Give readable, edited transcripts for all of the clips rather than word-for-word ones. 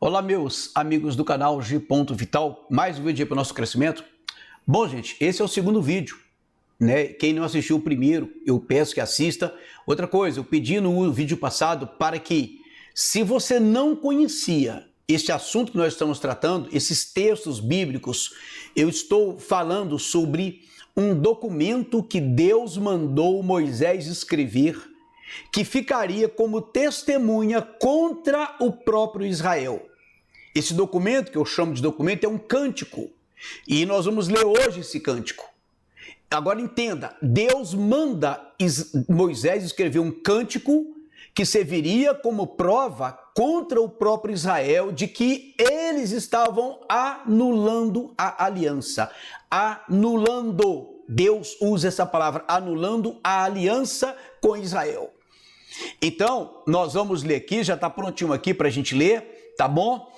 Olá, meus amigos do canal G. Vital, mais um vídeo aí para o nosso crescimento. Bom, gente, esse é o segundo vídeo, né? Quem não assistiu o primeiro, eu peço que assista. Outra coisa, eu pedi no vídeo passado para que, se você não conhecia este assunto que nós estamos tratando, esses textos bíblicos, eu estou falando sobre um documento que Deus mandou Moisés escrever, que ficaria como testemunha contra o próprio Israel. Esse documento, que eu chamo de documento, é um cântico. E nós vamos ler hoje esse cântico. Agora entenda, Deus manda Moisés escrever um cântico que serviria como prova contra o próprio Israel de que eles estavam anulando a aliança. Anulando. Deus usa essa palavra, anulando a aliança com Israel. Então, nós vamos ler aqui, já está prontinho aqui para a gente ler, tá bom?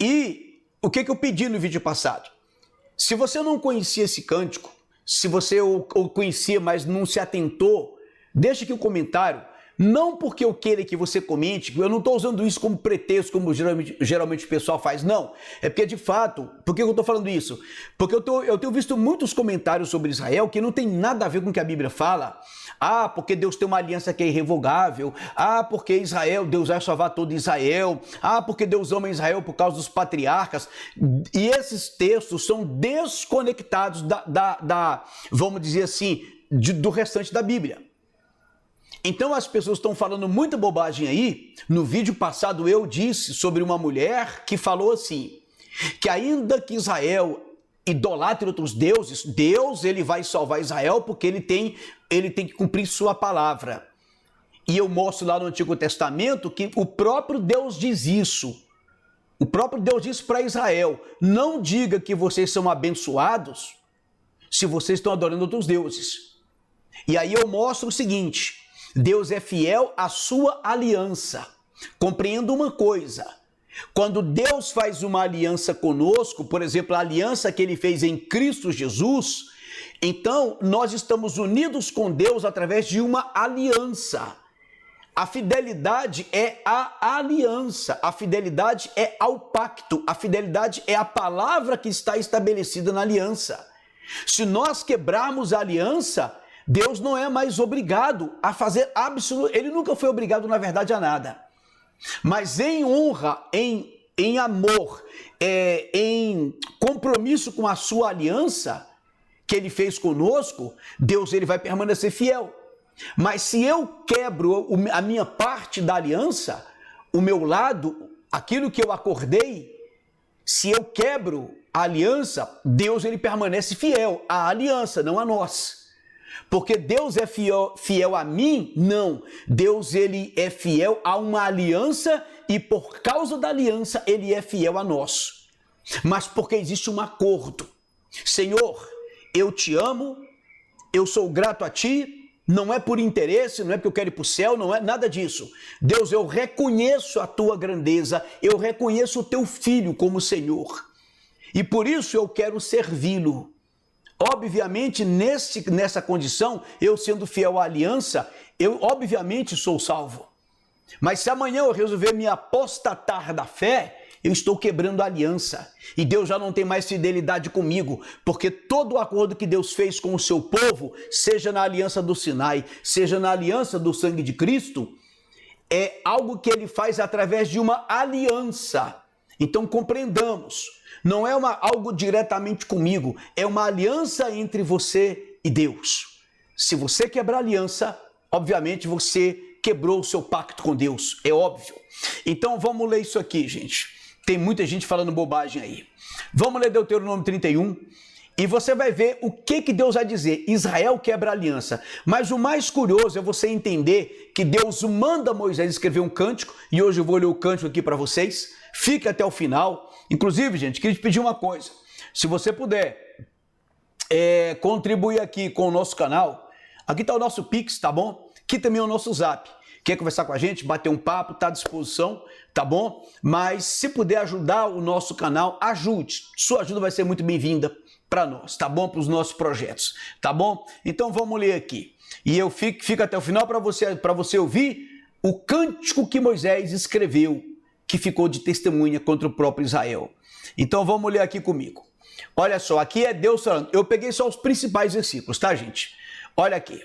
E o que eu pedi no vídeo passado? Se você não conhecia esse cântico, se você o conhecia, mas não se atentou, deixa aqui um comentário. Não porque eu queira que você comente, eu não estou usando isso como pretexto, como geralmente o pessoal faz, não. É porque, de fato, por que eu estou falando isso? Porque eu tenho visto muitos comentários sobre Israel que não tem nada a ver com o que a Bíblia fala. Ah, porque Deus tem uma aliança que é irrevogável. Ah, porque Israel, Deus vai salvar todo Israel. Ah, porque Deus ama Israel por causa dos patriarcas. E esses textos são desconectados vamos dizer assim, do restante da Bíblia. Então as pessoas estão falando muita bobagem aí. No vídeo passado eu disse sobre uma mulher que falou assim, que ainda que Israel idolatre outros deuses, Deus ele vai salvar Israel porque ele tem que cumprir sua palavra. E eu mostro lá no Antigo Testamento que o próprio Deus diz isso. O próprio Deus diz para Israel, não diga que vocês são abençoados se vocês estão adorando outros deuses. E aí eu mostro o seguinte, Deus é fiel à sua aliança. Compreenda uma coisa, quando Deus faz uma aliança conosco, por exemplo, a aliança que ele fez em Cristo Jesus, então nós estamos unidos com Deus através de uma aliança. A fidelidade é a aliança, a fidelidade é ao pacto, a fidelidade é a palavra que está estabelecida na aliança. Se nós quebrarmos a aliança, Deus não é mais obrigado a fazer absolutamente, ele nunca foi obrigado, na verdade, a nada. Mas em honra, em amor, em compromisso com a sua aliança que ele fez conosco, Deus ele vai permanecer fiel. Mas se eu quebro a minha parte da aliança, o meu lado, aquilo que eu acordei, se eu quebro a aliança, Deus ele permanece fiel à aliança, não a nós. Porque Deus é fiel a mim? Não. Deus ele é fiel a uma aliança e por causa da aliança ele é fiel a nós. Mas porque existe um acordo. Senhor, eu te amo, eu sou grato a ti, não é por interesse, não é porque eu quero ir para o céu, não é nada disso. Deus, eu reconheço a tua grandeza, eu reconheço o teu filho como Senhor. E por isso eu quero servi-lo. Obviamente, nessa condição, eu sendo fiel à aliança, eu obviamente sou salvo. Mas se amanhã eu resolver me apostatar da fé, eu estou quebrando a aliança. E Deus já não tem mais fidelidade comigo, porque todo o acordo que Deus fez com o seu povo, seja na aliança do Sinai, seja na aliança do sangue de Cristo, é algo que ele faz através de uma aliança. Então compreendamos. Não é algo diretamente comigo, é uma aliança entre você e Deus. Se você quebrar a aliança, obviamente você quebrou o seu pacto com Deus, é óbvio. Então vamos ler isso aqui, gente. Tem muita gente falando bobagem aí. Vamos ler Deuteronômio 31 e você vai ver o que Deus vai dizer. Israel quebra a aliança. Mas o mais curioso é você entender que Deus manda Moisés escrever um cântico, e hoje eu vou ler o cântico aqui para vocês. Fica até o final. Inclusive, gente, queria te pedir uma coisa. Se você puder contribuir aqui com o nosso canal, aqui está o nosso Pix, tá bom? Aqui também é o nosso Zap. Quer conversar com a gente, bater um papo, está à disposição, tá bom? Mas se puder ajudar o nosso canal, ajude. Sua ajuda vai ser muito bem-vinda para nós, tá bom? Para os nossos projetos, tá bom? Então vamos ler aqui. E eu fico até o final para você ouvir o cântico que Moisés escreveu que ficou de testemunha contra o próprio Israel. Então vamos ler aqui comigo. Olha só, aqui é Deus falando. Eu peguei só os principais versículos, tá, gente? Olha aqui.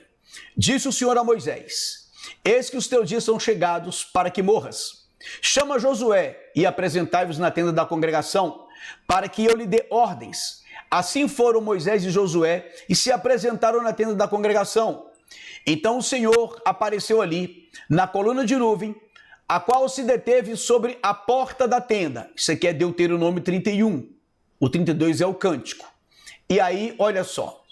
Disse o Senhor a Moisés: eis que os teus dias são chegados para que morras. Chama Josué e apresentai-vos na tenda da congregação, para que eu lhe dê ordens. Assim foram Moisés e Josué e se apresentaram na tenda da congregação. Então o Senhor apareceu ali, na coluna de nuvem, a qual se deteve sobre a porta da tenda. Isso aqui é Deuteronômio 31. O 32 é o cântico. E aí, olha só.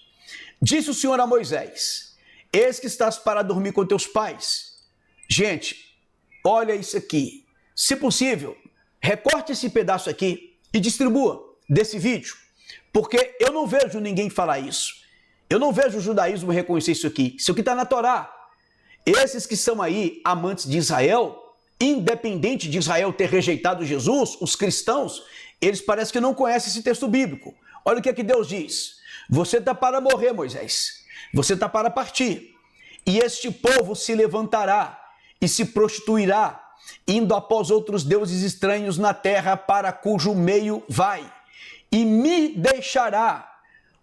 Disse o Senhor a Moisés: eis que estás para dormir com teus pais. Gente, olha isso aqui. Se possível, recorte esse pedaço aqui e distribua desse vídeo. Porque eu não vejo ninguém falar isso. Eu não vejo o judaísmo reconhecer isso aqui. Isso aqui está na Torá. Esses que são aí amantes de Israel, independente de Israel ter rejeitado Jesus, os cristãos, eles parecem que não conhecem esse texto bíblico. Olha o que é que Deus diz. Você está para morrer, Moisés. Você está para partir. E este povo se levantará e se prostituirá, indo após outros deuses estranhos na terra para cujo meio vai. E me deixará.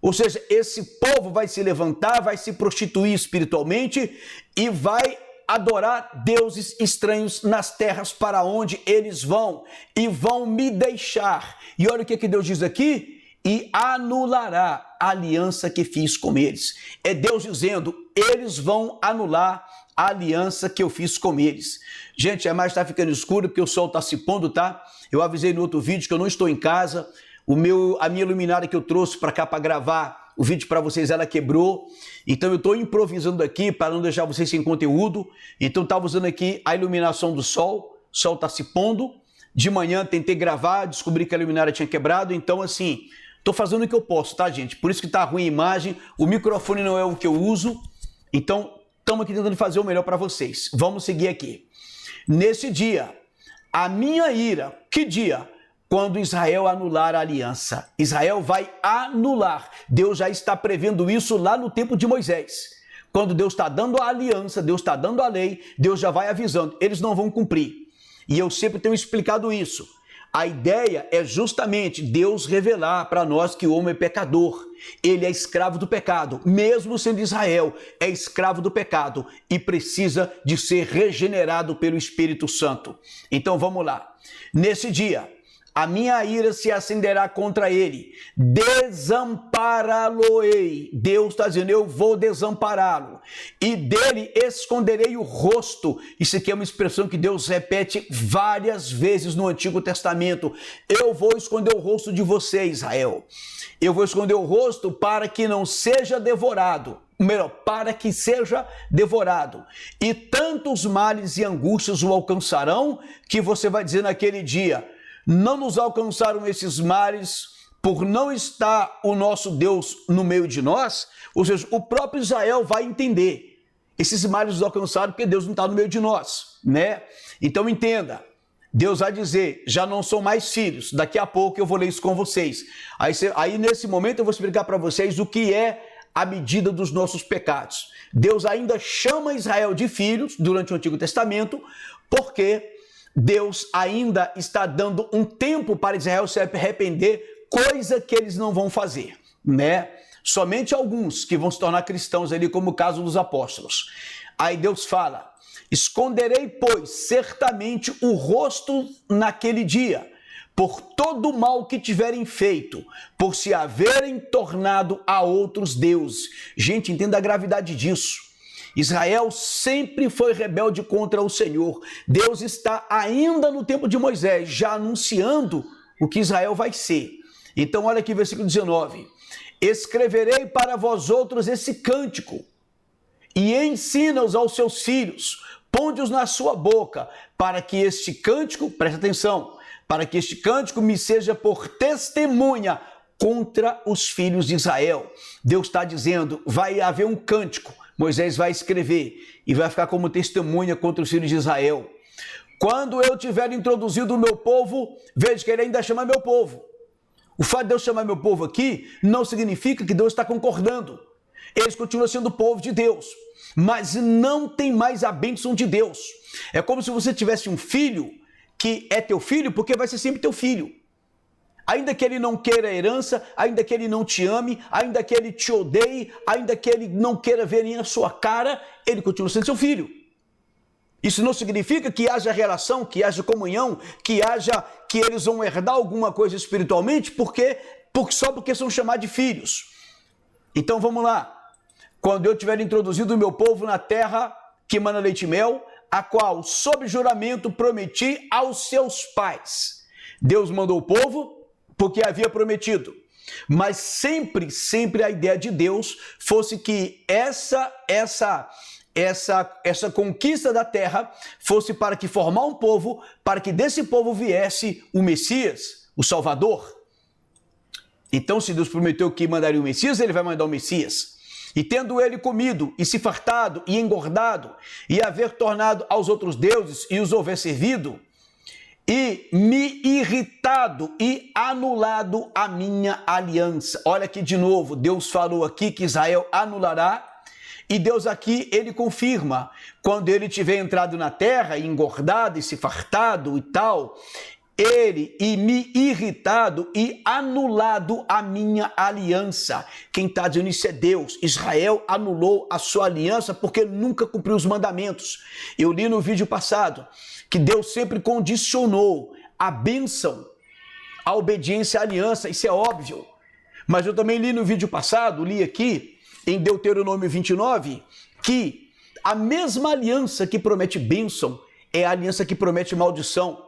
Ou seja, esse povo vai se levantar, vai se prostituir espiritualmente e vai adorar deuses estranhos nas terras para onde eles vão. E vão me deixar. E olha o que Deus diz aqui. E anulará a aliança que fiz com eles. É Deus dizendo, eles vão anular a aliança que eu fiz com eles. Gente, a imagem está ficando escura porque o sol está se pondo, tá? Eu avisei no outro vídeo que eu não estou em casa. A minha luminária que eu trouxe para cá para gravar o vídeo para vocês, ela quebrou. Então eu estou improvisando aqui para não deixar vocês sem conteúdo. Então estava usando aqui a iluminação do sol. O sol está se pondo. De manhã tentei gravar, descobri que a luminária tinha quebrado. Então assim, estou fazendo o que eu posso, tá, gente? Por isso que está ruim a imagem. O microfone não é o que eu uso. Então estamos aqui tentando fazer o melhor para vocês. Vamos seguir aqui. Nesse dia, a minha ira, que dia? Quando Israel anular a aliança. Israel vai anular. Deus já está prevendo isso lá no tempo de Moisés. Quando Deus está dando a aliança, Deus está dando a lei, Deus já vai avisando. Eles não vão cumprir. E eu sempre tenho explicado isso. A ideia é justamente Deus revelar para nós que o homem é pecador. Ele é escravo do pecado. Mesmo sendo Israel, é escravo do pecado e precisa de ser regenerado pelo Espírito Santo. Então vamos lá. Nesse dia, a minha ira se acenderá contra ele, desampará-lo-ei. Deus está dizendo, eu vou desampará-lo. E dele esconderei o rosto. Isso aqui é uma expressão que Deus repete várias vezes no Antigo Testamento. Eu vou esconder o rosto de você, Israel. Eu vou esconder o rosto para que não seja devorado. Melhor, para que seja devorado. E tantos males e angústias o alcançarão, que você vai dizer naquele dia, não nos alcançaram esses males por não estar o nosso Deus no meio de nós? Ou seja, o próprio Israel vai entender. Esses males nos alcançaram porque Deus não está no meio de nós, né? Então entenda, Deus vai dizer, já não são mais filhos, daqui a pouco eu vou ler isso com vocês. Aí nesse momento eu vou explicar para vocês o que é a medida dos nossos pecados. Deus ainda chama Israel de filhos durante o Antigo Testamento, porque Deus ainda está dando um tempo para Israel se arrepender, coisa que eles não vão fazer, né? Somente alguns que vão se tornar cristãos ali, como o caso dos apóstolos. Aí Deus fala, esconderei, pois, certamente o rosto naquele dia, por todo o mal que tiverem feito, por se haverem tornado a outros deuses. Gente, entenda a gravidade disso. Israel sempre foi rebelde contra o Senhor. Deus está ainda no tempo de Moisés, já anunciando o que Israel vai ser. Então olha aqui versículo 19. Escreverei para vós outros esse cântico e ensina-os aos seus filhos, ponde-os na sua boca, para que este cântico, presta atenção, para que este cântico me seja por testemunha contra os filhos de Israel. Deus está dizendo, vai haver um cântico, Moisés vai escrever e vai ficar como testemunha contra os filhos de Israel. Quando eu tiver introduzido o meu povo, veja que ele ainda chama meu povo. O fato de Deus chamar meu povo aqui não significa que Deus está concordando. Eles continuam sendo o povo de Deus, mas não tem mais a bênção de Deus. É como se você tivesse um filho que é teu filho, porque vai ser sempre teu filho. Ainda que ele não queira a herança, ainda que ele não te ame, ainda que ele te odeie, ainda que ele não queira ver nem a sua cara, ele continua sendo seu filho. Isso não significa que haja relação, que haja comunhão, que eles vão herdar alguma coisa espiritualmente, só porque são chamados de filhos. Então vamos lá. Quando eu tiver introduzido o meu povo na terra que mana leite e mel, a qual, sob juramento, prometi aos seus pais. Deus mandou o povo porque havia prometido. Mas sempre a ideia de Deus fosse que essa conquista da terra fosse para que formar um povo, para que desse povo viesse o Messias, o Salvador. Então, se Deus prometeu que mandaria o Messias, ele vai mandar o Messias. E tendo ele comido, e se fartado, e engordado, e haver tornado aos outros deuses, e os houver servido, e me irritado e anulado a minha aliança. Olha aqui de novo, Deus falou aqui que Israel anulará, e Deus aqui, ele confirma, quando ele tiver entrado na terra, e engordado, e se fartado e tal, ele e me irritado e anulado a minha aliança. Quem está dizendo isso é Deus. Israel anulou a sua aliança porque nunca cumpriu os mandamentos. Eu li no vídeo passado que Deus sempre condicionou a bênção, a obediência à aliança, isso é óbvio. Mas eu também li no vídeo passado, li aqui em Deuteronômio 29, que a mesma aliança que promete bênção é a aliança que promete maldição.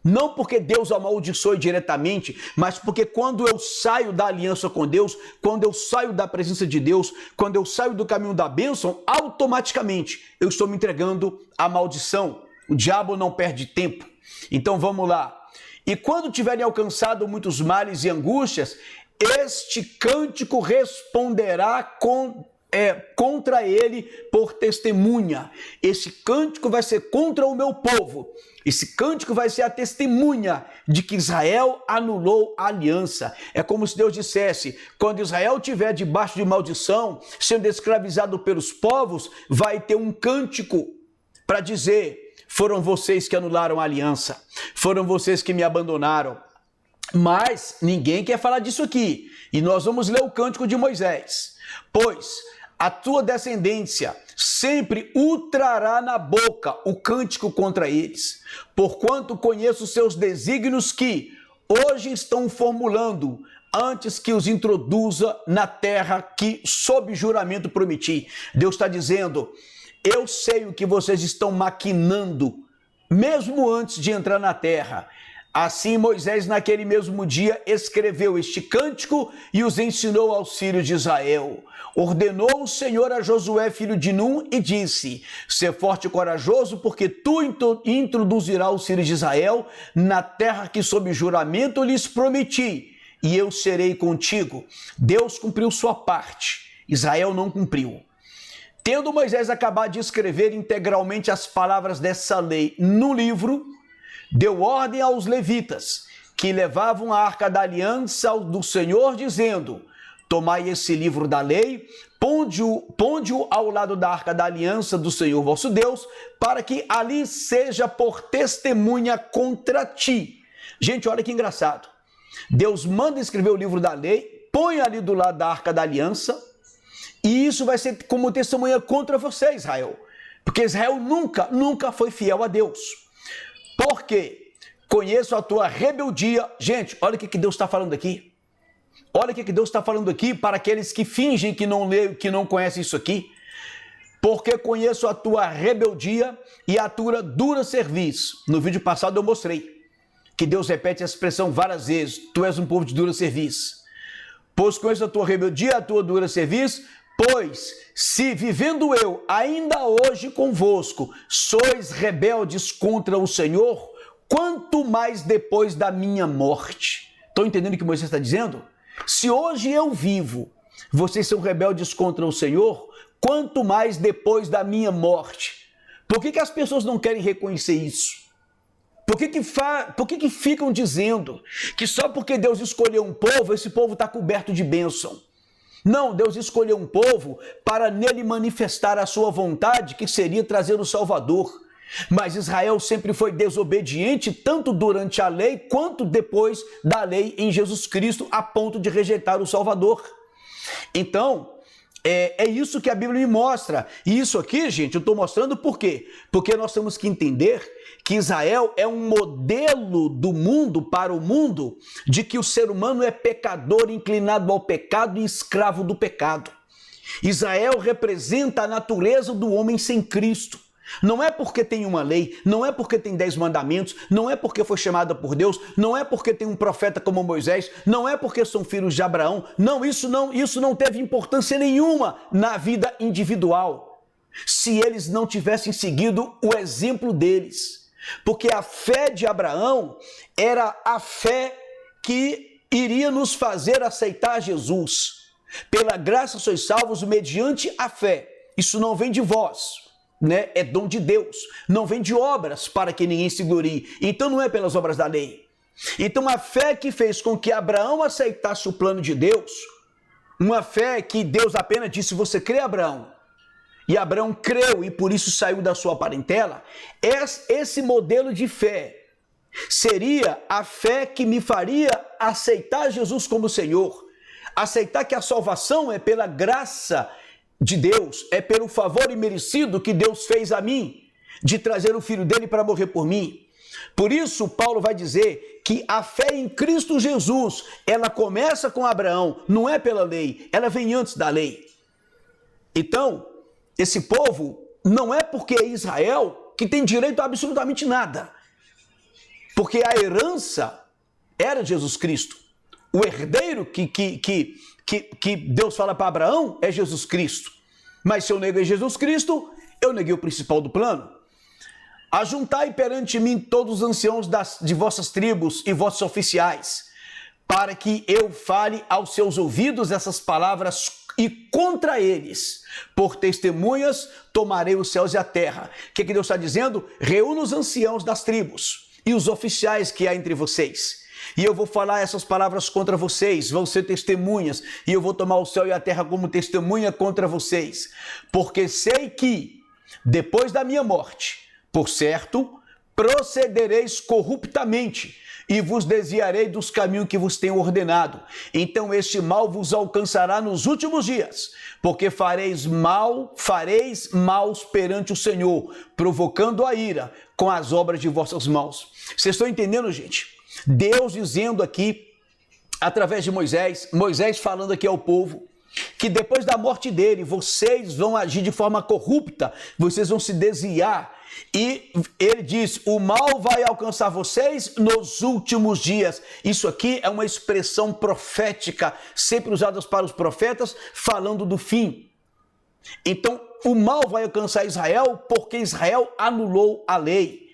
Não porque Deus amaldiçoe diretamente, mas porque quando eu saio da aliança com Deus, quando eu saio da presença de Deus, quando eu saio do caminho da bênção, automaticamente eu estou me entregando à maldição. O diabo não perde tempo. Então vamos lá. E quando tiverem alcançado muitos males e angústias, este cântico responderá contra ele por testemunha. Esse cântico vai ser contra o meu povo. Esse cântico vai ser a testemunha de que Israel anulou a aliança. É como se Deus dissesse, quando Israel estiver debaixo de maldição, sendo escravizado pelos povos, vai ter um cântico para dizer, foram vocês que anularam a aliança, foram vocês que me abandonaram. Mas ninguém quer falar disso aqui. E nós vamos ler o cântico de Moisés. Pois a tua descendência sempre o trará na boca o cântico contra eles, porquanto conheço os seus desígnios que hoje estão formulando, antes que os introduza na terra que sob juramento prometi. Deus está dizendo, eu sei o que vocês estão maquinando, mesmo antes de entrar na terra. Assim Moisés naquele mesmo dia escreveu este cântico e os ensinou aos filhos de Israel. Ordenou o Senhor a Josué, filho de Num, e disse, sê forte e corajoso, porque tu introduzirás os filhos de Israel na terra que sob juramento lhes prometi, e eu serei contigo. Deus cumpriu sua parte, Israel não cumpriu. Tendo Moisés acabado de escrever integralmente as palavras dessa lei no livro, deu ordem aos levitas, que levavam a arca da aliança do Senhor, dizendo, tomai esse livro da lei, ponde-o ao lado da arca da aliança do Senhor vosso Deus, para que ali seja por testemunha contra ti. Gente, olha que engraçado. Deus manda escrever o livro da lei, põe ali do lado da arca da aliança, e isso vai ser como testemunha contra você, Israel. Porque Israel nunca foi fiel a Deus. Porque conheço a tua rebeldia. Gente, olha o que Deus está falando aqui. Olha o que Deus está falando aqui para aqueles que fingem que não leem, que não conhecem isso aqui. Porque conheço a tua rebeldia e a tua dura serviço. No vídeo passado eu mostrei que Deus repete a expressão várias vezes. Tu és um povo de dura serviço. Pois conheço a tua rebeldia e a tua dura serviço. Pois, se vivendo eu ainda hoje convosco, sois rebeldes contra o Senhor, quanto mais depois da minha morte. Estão entendendo o que Moisés está dizendo? Se hoje eu vivo, vocês são rebeldes contra o Senhor, quanto mais depois da minha morte. Por que as pessoas não querem reconhecer isso? Por que ficam dizendo que só porque Deus escolheu um povo, esse povo está coberto de bênção? Não, Deus escolheu um povo para nele manifestar a sua vontade, que seria trazer o Salvador. Mas Israel sempre foi desobediente, tanto durante a lei quanto depois da lei em Jesus Cristo, a ponto de rejeitar o Salvador. Então, é isso que a Bíblia me mostra. E isso aqui, gente, eu estou mostrando por quê? Porque nós temos que entender que Israel é um modelo do mundo para o mundo de que o ser humano é pecador, inclinado ao pecado e escravo do pecado. Israel representa a natureza do homem sem Cristo. Não é porque tem uma lei, não é porque tem 10 mandamentos, não é porque foi chamada por Deus, não é porque tem um profeta como Moisés, não é porque são filhos de Abraão. Não, isso não teve importância nenhuma na vida individual, se eles não tivessem seguido o exemplo deles. Porque a fé de Abraão era a fé que iria nos fazer aceitar Jesus. Pela graça sois salvos mediante a fé. Isso não vem de vós, né? É dom de Deus. Não vem de obras para que ninguém se glorie. Então não é pelas obras da lei. Então a fé que fez com que Abraão aceitasse o plano de Deus, uma fé que Deus apenas disse: você crê, Abraão? E Abraão creu e por isso saiu da sua parentela. Esse modelo de fé seria a fé que me faria aceitar Jesus como Senhor. Aceitar que a salvação é pela graça de Deus, é pelo favor imerecido que Deus fez a mim, de trazer o Filho dele para morrer por mim. Por isso, Paulo vai dizer que a fé em Cristo Jesus, ela começa com Abraão, não é pela lei, ela vem antes da lei. Então, esse povo não é porque é Israel que tem direito a absolutamente nada, porque a herança era Jesus Cristo. O herdeiro que Deus fala para Abraão é Jesus Cristo. Mas se eu neguei Jesus Cristo, eu neguei o principal do plano. Ajuntai perante mim todos os anciãos de vossas tribos e vossos oficiais, para que eu fale aos seus ouvidos essas palavras e contra eles, por testemunhas, tomarei os céus e a terra. O que Deus está dizendo? Reúna os anciãos das tribos e os oficiais que há entre vocês. E eu vou falar essas palavras contra vocês, vão ser testemunhas, e eu vou tomar o céu e a terra como testemunha contra vocês. Porque sei que, depois da minha morte, por certo, procedereis corruptamente, e vos desviarei dos caminhos que vos tenho ordenado. Então este mal vos alcançará nos últimos dias, porque fareis maus perante o Senhor, provocando a ira com as obras de vossas mãos. Vocês estão entendendo, gente? Deus dizendo aqui, através de Moisés falando aqui ao povo, que depois da morte dele, vocês vão agir de forma corrupta, vocês vão se desviar. E ele diz, o mal vai alcançar vocês nos últimos dias. Isso aqui é uma expressão profética, sempre usada para os profetas, falando do fim. Então, o mal vai alcançar Israel porque Israel anulou a lei.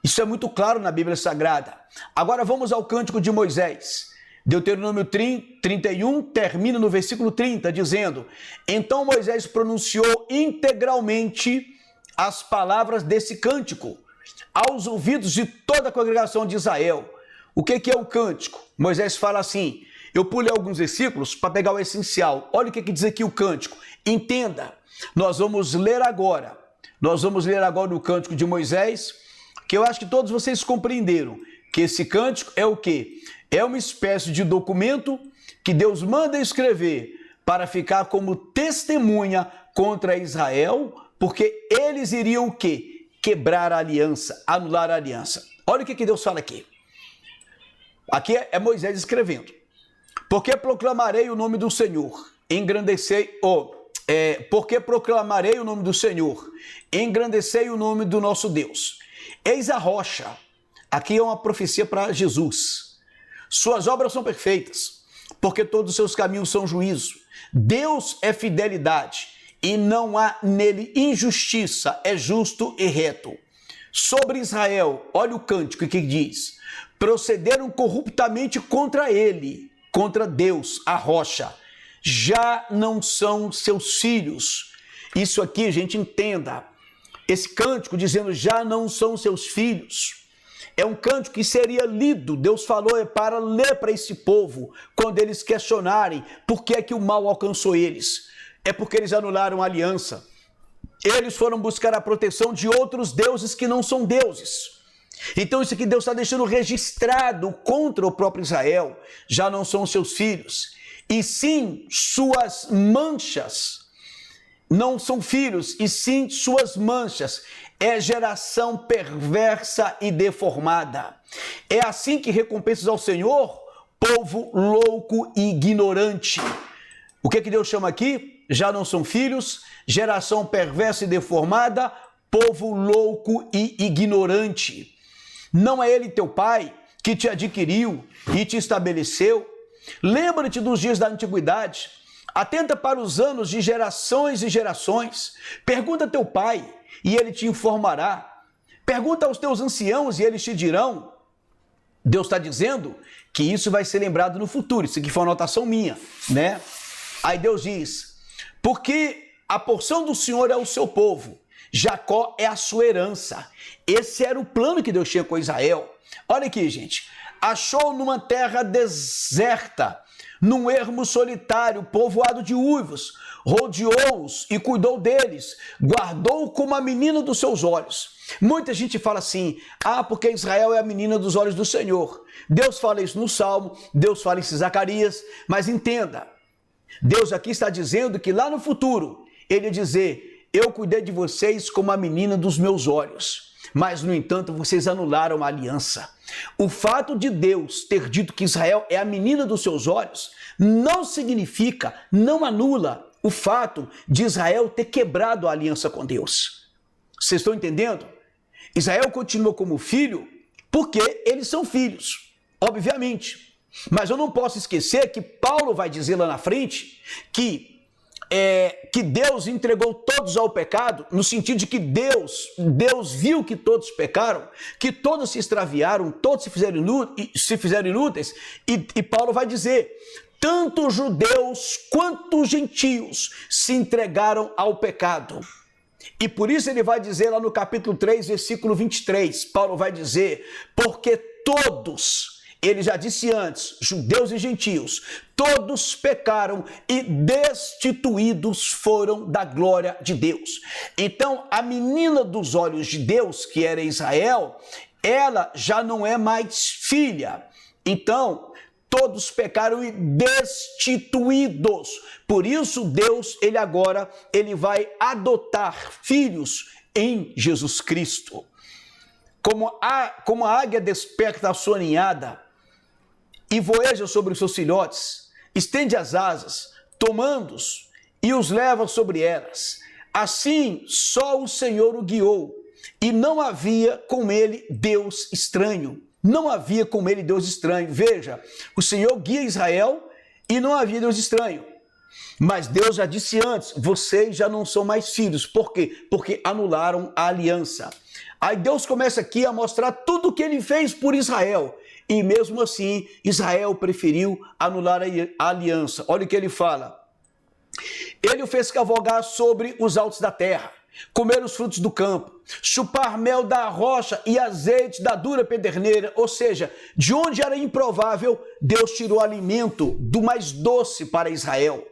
Isso é muito claro na Bíblia Sagrada. Agora vamos ao Cântico de Moisés. Deuteronômio 31 termina no versículo 30, dizendo: então Moisés pronunciou integralmente as palavras desse cântico aos ouvidos de toda a congregação de Israel. O que é o cântico? Moisés fala assim, eu pulei alguns versículos para pegar o essencial. Olha o que diz aqui o cântico. Entenda, nós vamos ler agora no Cântico de Moisés, que eu acho que todos vocês compreenderam, que esse cântico é o quê? É uma espécie de documento que Deus manda escrever para ficar como testemunha contra Israel, porque eles iriam o quê? Quebrar a aliança, anular a aliança. Olha o que Deus fala aqui. Aqui é Moisés escrevendo. Porque proclamarei o nome do Senhor, porque proclamarei o nome do Senhor, engrandecei o nome do nosso Deus. Eis a rocha. Aqui é uma profecia para Jesus. Suas obras são perfeitas, porque todos os seus caminhos são juízo. Deus é fidelidade e não há nele injustiça, é justo e reto. Sobre Israel, olha o cântico que diz: procederam corruptamente contra ele, contra Deus, a rocha. Já não são seus filhos. Isso aqui, gente, entenda. Esse cântico dizendo já não são seus filhos. É um cântico que seria lido, Deus falou, é para ler para esse povo, quando eles questionarem por que é que o mal alcançou eles. É porque eles anularam a aliança. Eles foram buscar a proteção de outros deuses que não são deuses. Então isso aqui Deus está deixando registrado contra o próprio Israel. Já não são seus filhos, e sim suas manchas. Não são filhos, e sim suas manchas. É geração perversa e deformada. É assim que recompensas ao Senhor, povo louco e ignorante. O que Deus chama aqui? Já não são filhos, geração perversa e deformada, povo louco e ignorante. Não é ele teu pai que te adquiriu e te estabeleceu? Lembra-te dos dias da antiguidade. Atenta para os anos de gerações e gerações. Pergunta a teu pai e ele te informará. Pergunta aos teus anciãos e eles te dirão. Deus está dizendo que isso vai ser lembrado no futuro. Isso aqui foi uma anotação minha, né? Aí Deus diz, porque a porção do Senhor é o seu povo, Jacó é a sua herança. Esse era o plano que Deus tinha com Israel. Olha aqui, gente. Achou numa terra deserta, num ermo solitário, povoado de uivos, rodeou-os e cuidou deles, guardou como a menina dos seus olhos. Muita gente fala assim, porque Israel é a menina dos olhos do Senhor. Deus fala isso no Salmo, Deus fala isso em Zacarias, mas entenda, Deus aqui está dizendo que lá no futuro, ele ia dizer, eu cuidei de vocês como a menina dos meus olhos, mas no entanto vocês anularam a aliança. O fato de Deus ter dito que Israel é a menina dos seus olhos, não significa, não anula o fato de Israel ter quebrado a aliança com Deus. Vocês estão entendendo? Israel continua como filho porque eles são filhos, obviamente. Mas eu não posso esquecer que Paulo vai dizer lá na frente que Deus entregou todos ao pecado, no sentido de que Deus viu que todos pecaram, que todos se extraviaram, todos se fizeram inúteis, e Paulo vai dizer, tanto judeus quanto gentios se entregaram ao pecado. E por isso ele vai dizer lá no capítulo 3, versículo 23, Paulo vai dizer, porque todos, ele já disse antes, judeus e gentios, todos pecaram e destituídos foram da glória de Deus. Então, a menina dos olhos de Deus, que era Israel, ela já não é mais filha. Então, todos pecaram e destituídos. Por isso, Deus, ele vai adotar filhos em Jesus Cristo. Como a águia desperta a sua ninhada, e voeja sobre os seus filhotes, estende as asas, tomando-os, e os leva sobre elas. Assim, só o Senhor o guiou, e não havia com ele Deus estranho. Não havia com ele Deus estranho. Veja, o Senhor guia Israel, e não havia Deus estranho. Mas Deus já disse antes, vocês já não são mais filhos. Por quê? Porque anularam a aliança. Aí Deus começa aqui a mostrar tudo o que ele fez por Israel. E mesmo assim, Israel preferiu anular a aliança. Olha o que ele fala. Ele o fez cavalgar sobre os altos da terra, comer os frutos do campo, chupar mel da rocha e azeite da dura pederneira. Ou seja, de onde era improvável, Deus tirou alimento do mais doce para Israel.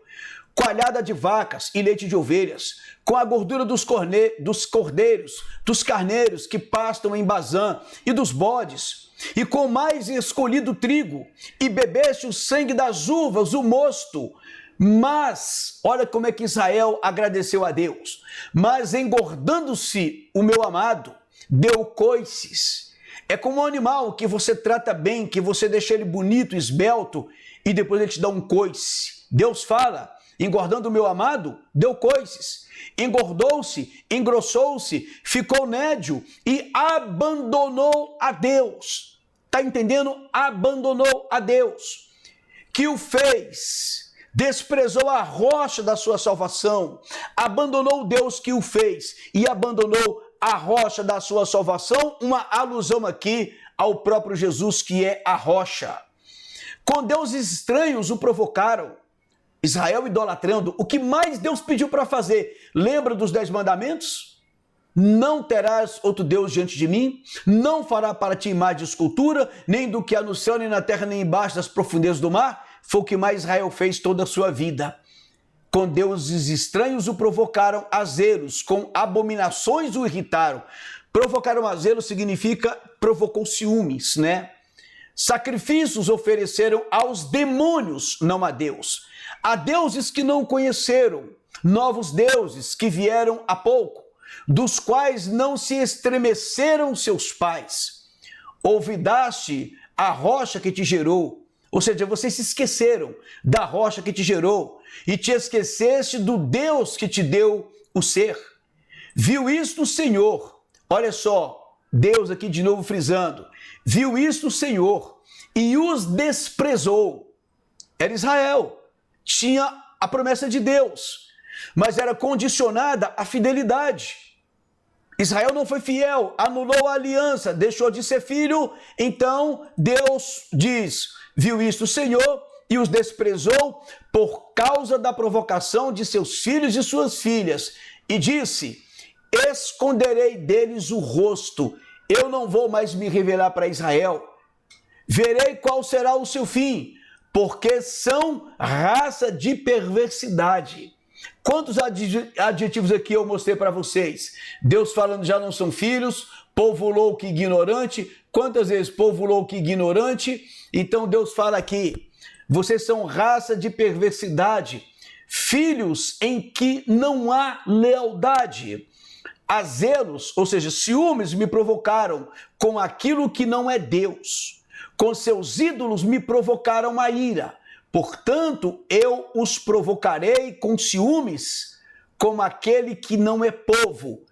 Coalhada de vacas e leite de ovelhas, com a gordura dos cordeiros, dos carneiros que pastam em Bazã e dos bodes, e com mais escolhido trigo, e bebeste o sangue das uvas, o mosto. Mas, olha como é que Israel agradeceu a Deus. Mas engordando-se o meu amado, deu coices. É como um animal que você trata bem, que você deixa ele bonito, esbelto, e depois ele te dá um coice. Deus fala, engordando o meu amado, deu coices. Engordou-se, engrossou-se, ficou nédio e abandonou a Deus. Está entendendo? Abandonou a Deus, que o fez, desprezou a rocha da sua salvação, abandonou o Deus que o fez e abandonou a rocha da sua salvação, uma alusão aqui ao próprio Jesus, que é a rocha. Com deuses estranhos o provocaram, Israel idolatrando. O que mais Deus pediu para fazer? Lembra dos 10 mandamentos? Não terás outro Deus diante de mim, não fará para ti imagem de escultura, nem do que há no céu, nem na terra, nem embaixo das profundezas do mar. Foi o que mais Israel fez toda a sua vida. com deuses estranhos o provocaram a zelos, com abominações o irritaram. Provocaram a zelos significa provocou ciúmes, né? Sacrifícios ofereceram aos demônios, não a Deus. A deuses que não conheceram, novos deuses que vieram há pouco, dos quais não se estremeceram seus pais. Olvidaste a rocha que te gerou, ou seja, vocês se esqueceram da rocha que te gerou e te esqueceste do Deus que te deu o ser. Viu isto o Senhor, olha só, Deus aqui de novo frisando, viu isto o Senhor e os desprezou. Era Israel, tinha a promessa de Deus, mas era condicionada à fidelidade. Israel não foi fiel, anulou a aliança, deixou de ser filho, então Deus diz, viu isto o Senhor e os desprezou por causa da provocação de seus filhos e suas filhas, e disse, esconderei deles o rosto, eu não vou mais me revelar para Israel, verei qual será o seu fim, porque são raça de perversidade. Quantos adjetivos aqui eu mostrei para vocês? Deus falando já não são filhos, povo louco e ignorante. Quantas vezes povo louco e ignorante? Então Deus fala aqui, vocês são raça de perversidade, filhos em que não há lealdade. A zelos, ou seja, ciúmes me provocaram com aquilo que não é Deus. Com seus ídolos me provocaram a ira. Portanto, eu os provocarei com ciúmes, como aquele que não é povo.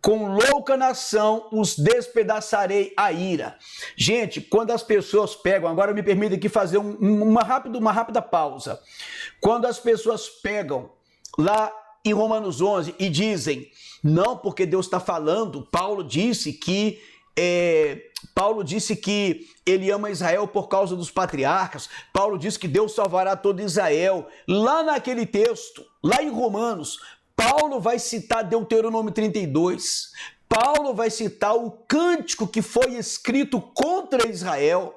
Com louca nação os despedaçarei a ira. Gente, quando as pessoas pegam, agora me permita aqui fazer uma rápida pausa. Quando as pessoas pegam lá em Romanos 11 e dizem, não, porque Deus está falando, Paulo disse que ele ama Israel por causa dos patriarcas, Paulo disse que Deus salvará todo Israel. Lá naquele texto, lá em Romanos, Paulo vai citar Deuteronômio 32, Paulo vai citar o cântico que foi escrito contra Israel.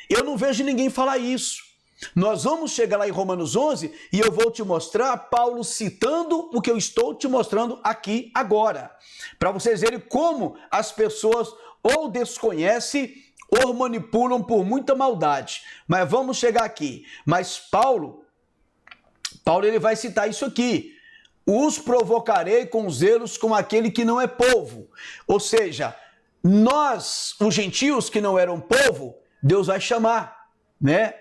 Eu não vejo ninguém falar isso. Nós vamos chegar lá em Romanos 11 e eu vou te mostrar Paulo citando o que eu estou te mostrando aqui agora, para vocês verem como as pessoas ou desconhecem ou manipulam por muita maldade. Mas vamos chegar aqui. Mas Paulo ele vai citar isso aqui. Os provocarei com zelos com aquele que não é povo. Ou seja, nós, os gentios que não eram povo, Deus vai chamar, né?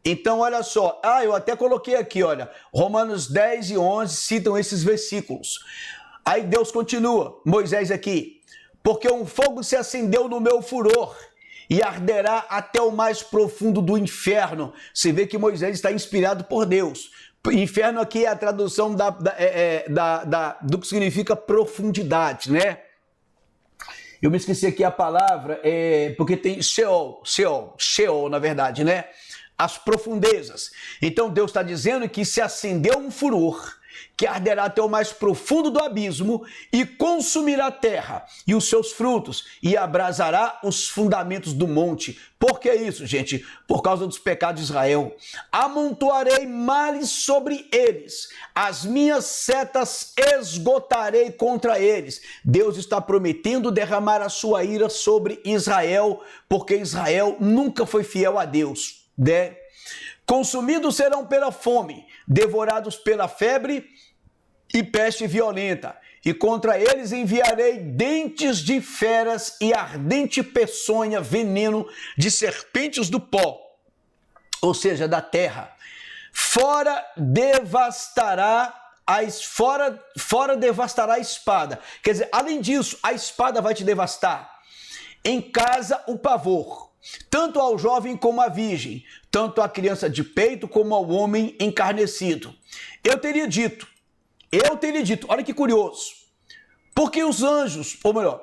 Então, olha só, eu até coloquei aqui, olha, Romanos 10 e 11 citam esses versículos. Aí Deus continua, Moisés aqui, porque um fogo se acendeu no meu furor e arderá até o mais profundo do inferno. Você vê que Moisés está inspirado por Deus. Inferno aqui é a tradução do que significa profundidade, né? Eu me esqueci aqui a palavra, porque tem Sheol, na verdade, né? As profundezas. Então Deus está dizendo que se acendeu um furor, que arderá até o mais profundo do abismo e consumirá a terra e os seus frutos e abrasará os fundamentos do monte. Por que isso, gente? Por causa dos pecados de Israel. Amontoarei males sobre eles, as minhas setas esgotarei contra eles. Deus está prometendo derramar a sua ira sobre Israel, porque Israel nunca foi fiel a Deus, né? Consumidos serão pela fome, devorados pela febre e peste violenta, e contra eles enviarei dentes de feras e ardente peçonha, veneno de serpentes do pó, ou seja, da terra. Fora devastará a espada. Quer dizer, além disso, a espada vai te devastar. Em casa o pavor, tanto ao jovem como à virgem, tanto à criança de peito como ao homem encarnecido. Eu teria dito, olha que curioso, porque os anjos, ou melhor,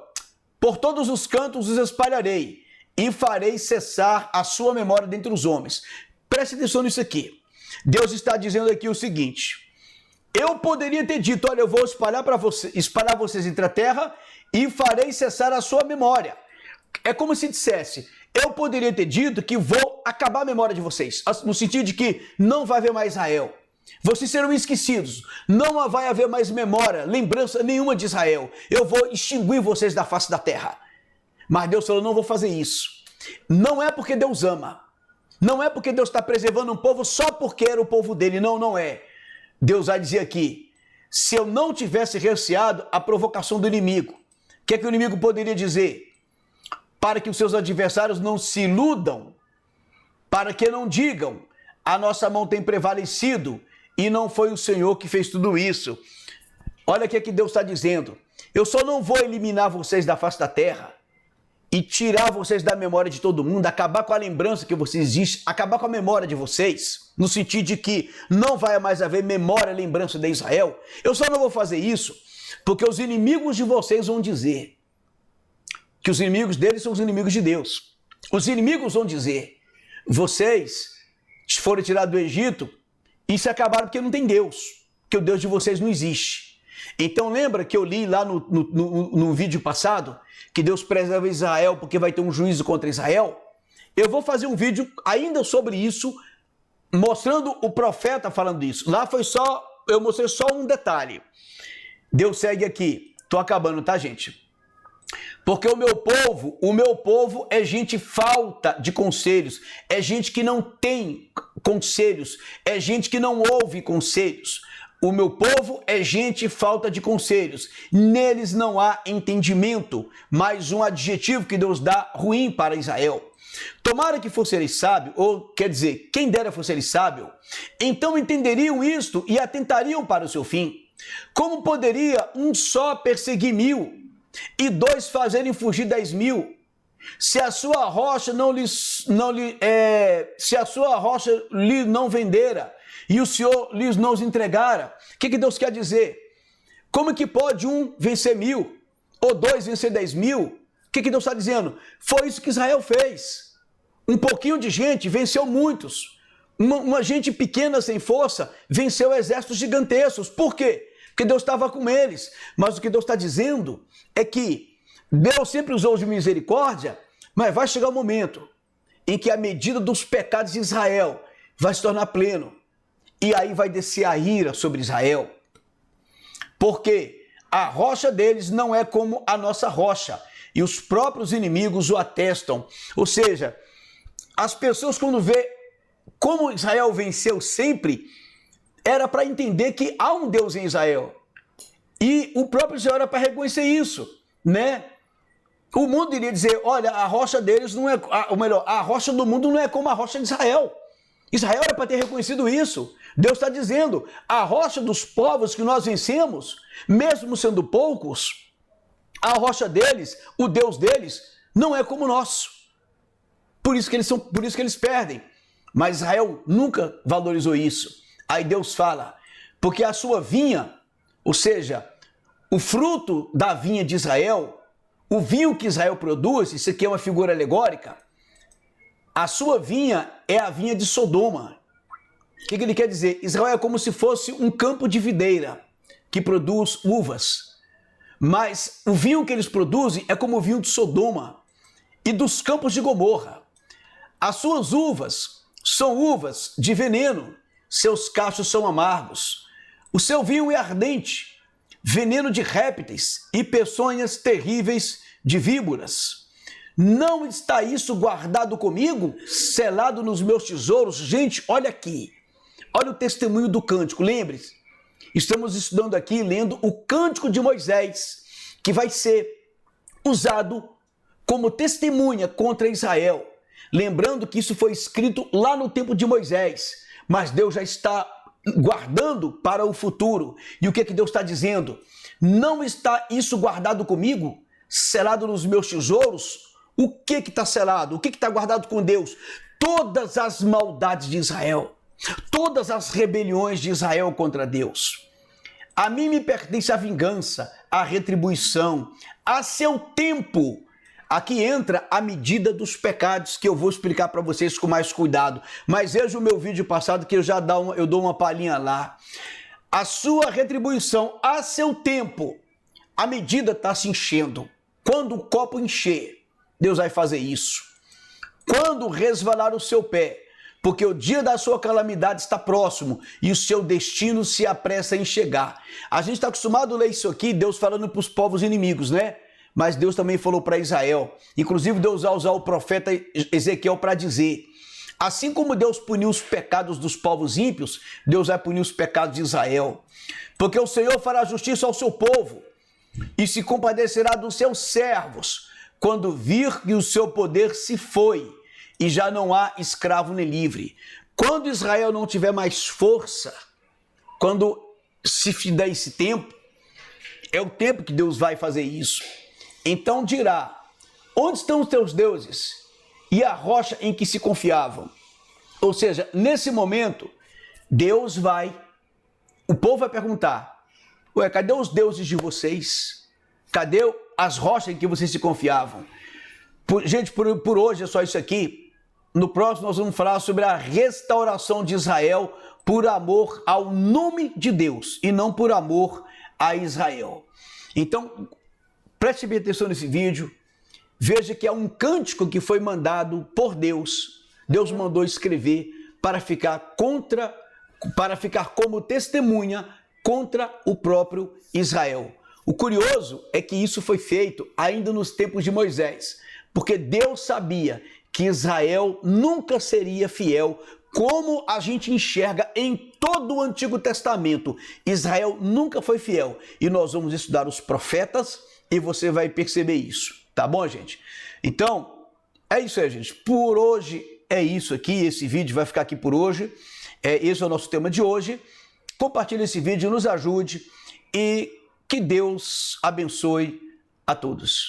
por todos os cantos os espalharei e farei cessar a sua memória dentre os homens. Preste atenção nisso aqui. Deus está dizendo aqui o seguinte, eu poderia ter dito, olha, eu vou espalhar vocês entre a terra e farei cessar a sua memória. É como se dissesse, eu poderia ter dito que vou acabar a memória de vocês, no sentido de que não vai haver mais Israel. Vocês serão esquecidos. Não vai haver mais memória, lembrança nenhuma de Israel. Eu vou extinguir vocês da face da terra. Mas Deus falou, não vou fazer isso. Não é porque Deus ama. Não é porque Deus está preservando um povo só porque era o povo dele. Não, não é. Deus vai dizer aqui, se eu não tivesse receado a provocação do inimigo, o que é que o inimigo poderia dizer? Para que os seus adversários não se iludam, para que não digam, a nossa mão tem prevalecido e não foi o Senhor que fez tudo isso. Olha o que é que Deus está dizendo. Eu só não vou eliminar vocês da face da terra e tirar vocês da memória de todo mundo, acabar com a lembrança que vocês existem, acabar com a memória de vocês, no sentido de que não vai mais haver memória, lembrança de Israel. Eu só não vou fazer isso porque os inimigos de vocês vão dizer que os inimigos deles são os inimigos de Deus. Os inimigos vão dizer, vocês foram tirados do Egito e se acabaram porque não tem Deus, que o Deus de vocês não existe. Então lembra que eu li lá no vídeo passado que Deus preserva Israel porque vai ter um juízo contra Israel? Eu vou fazer um vídeo ainda sobre isso, mostrando o profeta falando isso. Lá eu mostrei só um detalhe. Deus segue aqui. Tô acabando, tá, gente? Porque o meu povo é gente falta de conselhos, é gente que não tem conselhos, é gente que não ouve conselhos. O meu povo é gente falta de conselhos. Neles não há entendimento. Mais um adjetivo que Deus dá ruim para Israel. Tomara que fosse ele sábio, ou quer dizer, quem dera fosse ele sábio, então entenderiam isto e atentariam para o seu fim. Como poderia um só perseguir 1000 e 2 fazerem fugir 10.000? Se a sua rocha se a sua rocha lhe não vendera e o Senhor lhes não os entregara, o que Deus quer dizer? Como que pode um vencer 1000 ou 2 vencer 10.000? O que Deus está dizendo? Foi isso que Israel fez. Um pouquinho de gente venceu muitos. Uma gente pequena sem força venceu exércitos gigantescos. Por quê? Porque Deus estava com eles. Mas o que Deus está dizendo é que Deus sempre usou de misericórdia, mas vai chegar um momento em que a medida dos pecados de Israel vai se tornar pleno. E aí vai descer a ira sobre Israel. Porque a rocha deles não é como a nossa rocha. E os próprios inimigos o atestam. Ou seja, as pessoas quando vê como Israel venceu sempre, era para entender que há um Deus em Israel. E o próprio Israel era para reconhecer isso, né? O mundo iria dizer, olha, a rocha deles não é, ou melhor, a rocha do mundo não é como a rocha de Israel. Israel era para ter reconhecido isso. Deus está dizendo, a rocha dos povos que nós vencemos, mesmo sendo poucos, a rocha deles, o Deus deles, não é como o nosso. Por isso que eles perdem. Mas Israel nunca valorizou isso. Aí Deus fala, porque a sua vinha, ou seja, o fruto da vinha de Israel, o vinho que Israel produz, isso aqui é uma figura alegórica, a sua vinha é a vinha de Sodoma. O que ele quer dizer? Israel é como se fosse um campo de videira que produz uvas. Mas o vinho que eles produzem é como o vinho de Sodoma e dos campos de Gomorra. As suas uvas são uvas de veneno, seus cachos são amargos. O seu vinho é ardente, veneno de répteis e peçonhas terríveis de víboras. Não está isso guardado comigo, selado nos meus tesouros? Gente, olha aqui. Olha o testemunho do cântico, lembre-se. Estamos estudando aqui, lendo o cântico de Moisés, que vai ser usado como testemunha contra Israel. Lembrando que isso foi escrito lá no tempo de Moisés, mas Deus já está guardando para o futuro. E o que Deus está dizendo? Não está isso guardado comigo, selado nos meus tesouros? O que está selado? O que está guardado com Deus? Todas as maldades de Israel, todas as rebeliões de Israel contra Deus. A mim me pertence a vingança, a retribuição, a seu tempo. Aqui entra a medida dos pecados, que eu vou explicar para vocês com mais cuidado. Mas veja o meu vídeo passado que eu dou uma palhinha lá. A sua retribuição, a seu tempo. A medida está se enchendo. Quando o copo encher, Deus vai fazer isso. Quando resvalar o seu pé, porque o dia da sua calamidade está próximo e o seu destino se apressa em chegar. A gente está acostumado a ler isso aqui, Deus falando para os povos inimigos, né? Mas Deus também falou para Israel. Inclusive, Deus vai usar o profeta Ezequiel para dizer: assim como Deus puniu os pecados dos povos ímpios, Deus vai punir os pecados de Israel. Porque o Senhor fará justiça ao seu povo e se compadecerá dos seus servos, quando vir que o seu poder se foi e já não há escravo nem livre. Quando Israel não tiver mais força, quando se fizer esse tempo, é o tempo que Deus vai fazer isso. Então dirá: onde estão os teus deuses e a rocha em que se confiavam? Ou seja, nesse momento, o povo vai perguntar: ué, cadê os deuses de vocês? Cadê as rochas em que vocês se confiavam? Gente, por hoje é só isso aqui. No próximo nós vamos falar sobre a restauração de Israel por amor ao nome de Deus e não por amor a Israel. Então, preste bem atenção nesse vídeo. Veja que é um cântico que foi mandado por Deus. Deus mandou escrever para ficar como testemunha contra o próprio Israel. O curioso é que isso foi feito ainda nos tempos de Moisés, porque Deus sabia que Israel nunca seria fiel, como a gente enxerga em todo o Antigo Testamento. Israel nunca foi fiel. E nós vamos estudar os profetas e você vai perceber isso. Tá bom, gente? Então, é isso aí, gente. Por hoje é isso aqui. Esse vídeo vai ficar aqui por hoje. Esse é o nosso tema de hoje. Compartilhe esse vídeo, nos ajude e que Deus abençoe a todos.